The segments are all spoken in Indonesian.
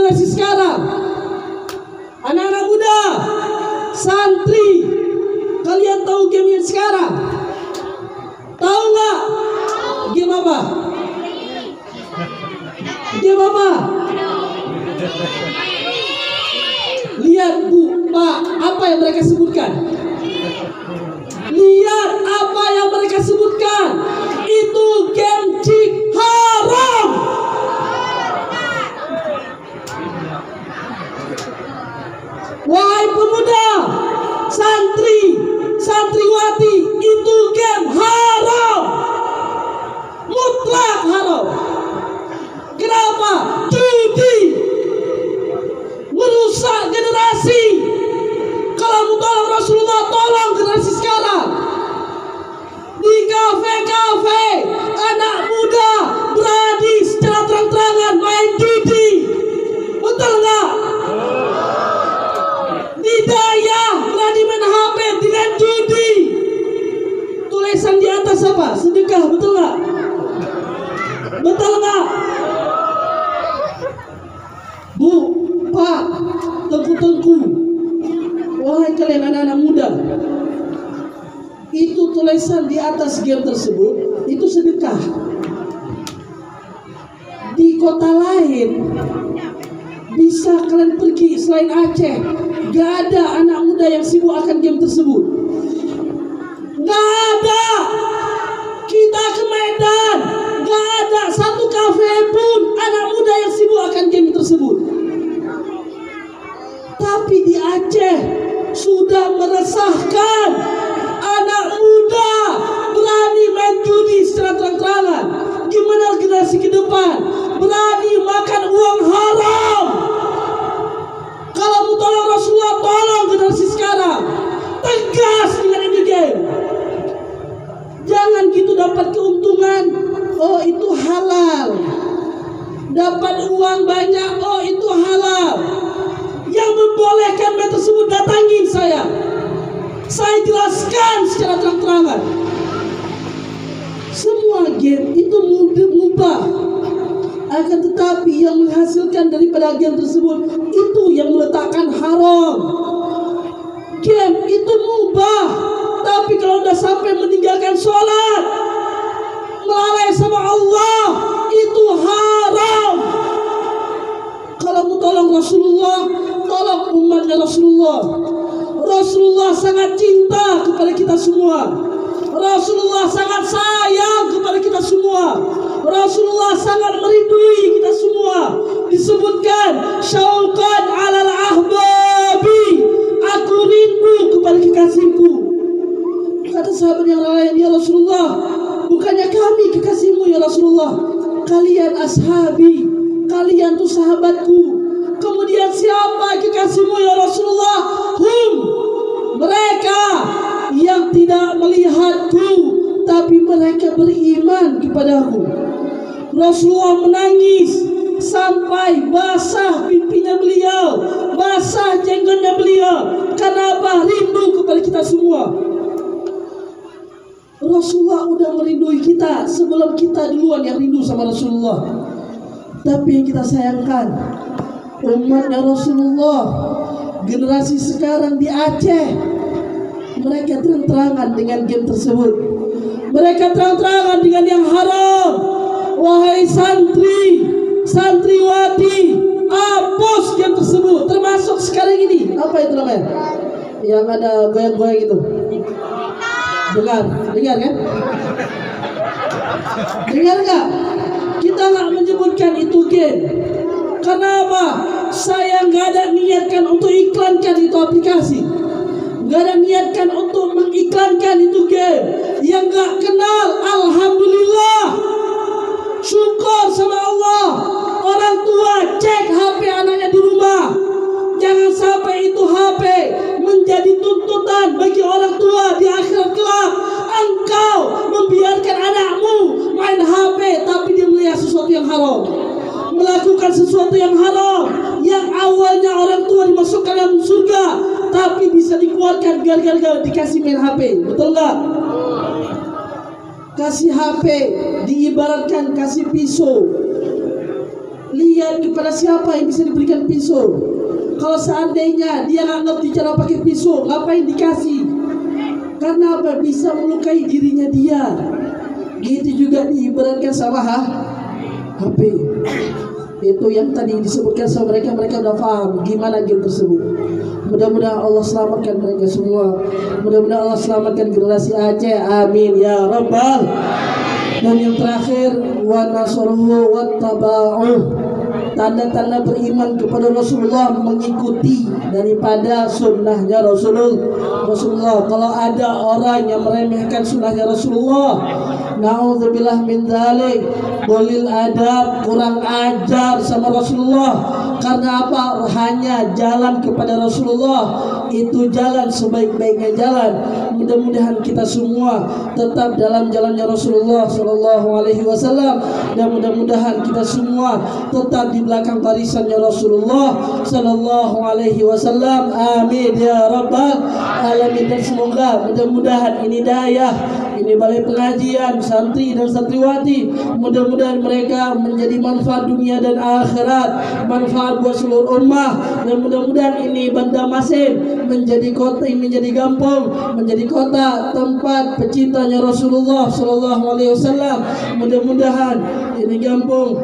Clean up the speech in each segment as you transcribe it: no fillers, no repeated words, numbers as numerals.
generasi sekarang, anak-anak muda, santri, kalian tahu game yang sekarang? Tahu nggak? Game apa? Game apa? Lihat Bu, Pak, apa yang mereka sebutkan? Lihat apa yang mereka sebutkan. Itu game chip haram. Wahai pemuda, santri, santriwati, itu game haram. Mutlak haram. Kenapa? Judi merusak generasi. Kalau mau tolong Rasulullah, tolong generasi sekarang. Di kafe-kafe, anak muda berani secara terang-terangan main judi. Betul nggak? Di daya berani main HP dengan judi. Tulisan di atas apa? Sedekah, betul nggak? Betul nggak? Bu, Pak, tengku-tengku, wahai kalian anak-anak muda, itu tulisan di atas game tersebut itu sedekah. Di kota lain bisa kalian pergi selain Aceh, gak ada anak muda yang sibuk akan game tersebut. Gak ada. Kita ke Medan, gak ada satu kafe pun anak muda yang sibuk akan game tersebut. Tapi di Aceh sudah meresahkan, anak muda berani main judi secara terang-terangan. Gimana generasi ke depan berani makan uang haram? Kalau mau tolong Rasulullah, tolong generasi sekarang. Tegas dengan ini game. Jangan gitu dapat keuntungan, oh itu halal. Dapat uang banyak, oh itu halal. Yang membolehkan band tersebut datangin saya. Saya jelaskan secara terang-terangan. Semua game itu mubah. Akan tetapi yang menghasilkan daripada game tersebut itu yang meletakkan haram. Game itu mubah, tapi kalau udah sampai meninggalkan sholat, melalai sama Allah, itu haram. Kalau mau tolong Rasulullah, tolong umatnya Rasulullah. Rasulullah sangat cinta kepada kita semua. Rasulullah sangat sayang kepada kita semua. Rasulullah sangat merindui kita semua. Disebutkan syauqan alal ahbabi, aku rindu kepada kekasihku. Kata sahabat yang lain, ya Rasulullah, bukannya kami kekasihmu ya Rasulullah, kalian ashabi, kalian tuh sahabatku. Kemudian siapa kekasihmu ya Rasulullah? Mereka yang tidak melihatku, tapi mereka beriman kepadaku. Rasulullah menangis sampai basah pipinya beliau, basah jenggotnya beliau. Kenapa? Rindu kepada kita semua. Rasulullah udah merindui kita sebelum kita duluan yang rindu sama Rasulullah. Tapi yang kita sayangkan, umatnya Rasulullah, generasi sekarang di Aceh, mereka terang-terangan dengan game tersebut. Mereka terang-terangan dengan yang haram. Wahai santri, santriwati, hapus game tersebut. Termasuk sekarang ini, apa itu namanya? Yang ada goyang-goyang itu. Dengar kan? Dengar nggak? Kita nggak menyebutkan itu game. Kenapa? Saya nggak ada niatkan untuk iklankan itu aplikasi. Nggak ada niatkan untuk mengiklankan itu game. Yang nggak kenal, alhamdulillah, syukur sama Allah. Orang tua cek HP anaknya di rumah. Jangan sampai itu HP menjadi tuntutan bagi orang tua di akhirat kelak. Engkau membiarkan anakmu main HP tapi dia melihat sesuatu yang haram, melakukan sesuatu yang haram, yang awalnya orang tua dimasukkan dalam surga tapi bisa dikeluarkan gara-gara dikasih main HP. Betul nggak? Kasih HP diibaratkan kasih pisau. Lihat kepada siapa yang bisa diberikan pisau? Kalau seandainya dia nggak ngerti cara pakai pisau, ngapain dikasih? Karena apa? Bisa melukai dirinya dia. Gitu juga diibaratkan sama HP. Itu yang tadi disebutkan sama mereka udah paham gimana game tersebut. Mudah-mudahan Allah selamatkan mereka semua. Mudah-mudahan Allah selamatkan generasi Aceh. Amin ya rabbal. Dan yang terakhir, wa nasaruhu wa taba'uh. Tanda-tanda beriman kepada Rasulullah mengikuti daripada sunnahnya Rasulullah. Kalau ada orang yang meremehkan sunnahnya Rasulullah, na'udzubillah min dzalik, bolil adab, kurang ajar sama Rasulullah. Karena apa? Hanya jalan kepada Rasulullah itu jalan sebaik-baiknya jalan. Mudah-mudahan kita semua tetap dalam jalannya Rasulullah Sallallahu Alaihi Wasallam, dan mudah-mudahan kita semua tetap di belakang barisannya Rasulullah Sallallahu Alaihi Wasallam. Amin ya rabbal alamin. Dan semoga mudah-mudahan ini dayah, ini balai pengajian, santri dan santriwati, mudah-mudahan mereka menjadi manfaat dunia dan akhirat, manfaat buat seluruh ummah. Dan mudah-mudahan ini Banda Masin menjadi kota, menjadi kampung, menjadi kota tempat pecintanya Rasulullah Sallallahu Alaihi Wasallam. Mudah-mudahan ini kampung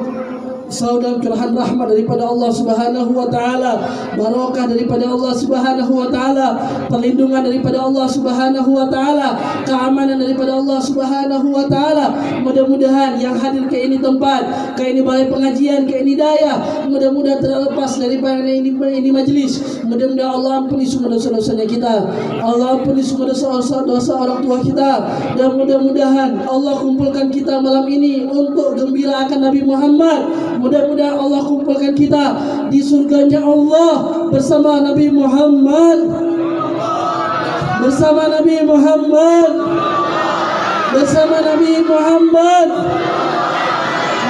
saudara curahan rahmat daripada Allah Subhanahu wa taala, barokah daripada Allah Subhanahu wa taala, perlindungan daripada Allah Subhanahu wa taala, keamanan daripada Allah Subhanahu wa taala. Mudah-mudahan yang hadir ke ini tempat, ke ini balai pengajian, ke ini daya, mudah-mudahan terlepas daripada ini majlis. Mudah-mudahan Allah ampuni semua dosa-dosanya kita, Allah ampuni semua dosa orang tua kita, dan mudah-mudahan Allah kumpulkan kita malam ini untuk gembira akan Nabi Muhammad. Mudah-mudahan Allah kumpulkan kita di surganya Allah bersama Nabi Muhammad, bersama Nabi Muhammad, bersama Nabi Muhammad.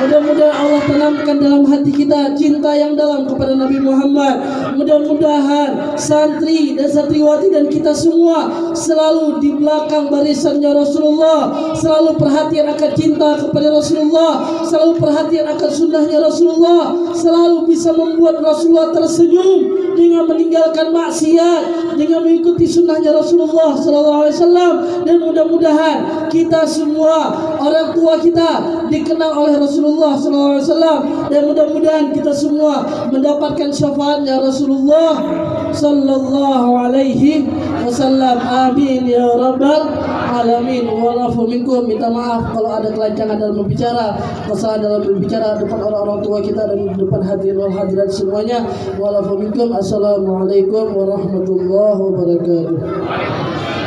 Mudah-mudahan Allah tanamkan dalam hati kita cinta yang dalam kepada Nabi Muhammad. Mudah-mudahan santri dan santriwati dan kita semua selalu di belakang barisannya Rasulullah, selalu perhatian akan cinta kepada Rasulullah, selalu perhatian akan sunnahnya Rasulullah, selalu bisa membuat Rasulullah tersenyum dengan meninggalkan maksiat, dengan mengikuti sunnahnya Rasulullah Sallallahu Alaihi Wasallam. Dan mudah-mudahan kita semua, orang tua kita dikenal oleh Rasulullah Sallallahu Alaihi Wasallam, dan mudah-mudahan kita semua mendapatkan syafaatnya Rasulullah Sallallahu Alaihi Wasallam. Amin ya rabbal alamin. Walafu minkum, minta maaf kalau ada kelancangan dalam berbicara, kesalahan dalam berbicara depan orang-orang tua kita dan depan hadirin wal hadirat semuanya. Walafu minkum. Assalamualaikum warahmatullahi wabarakatuh.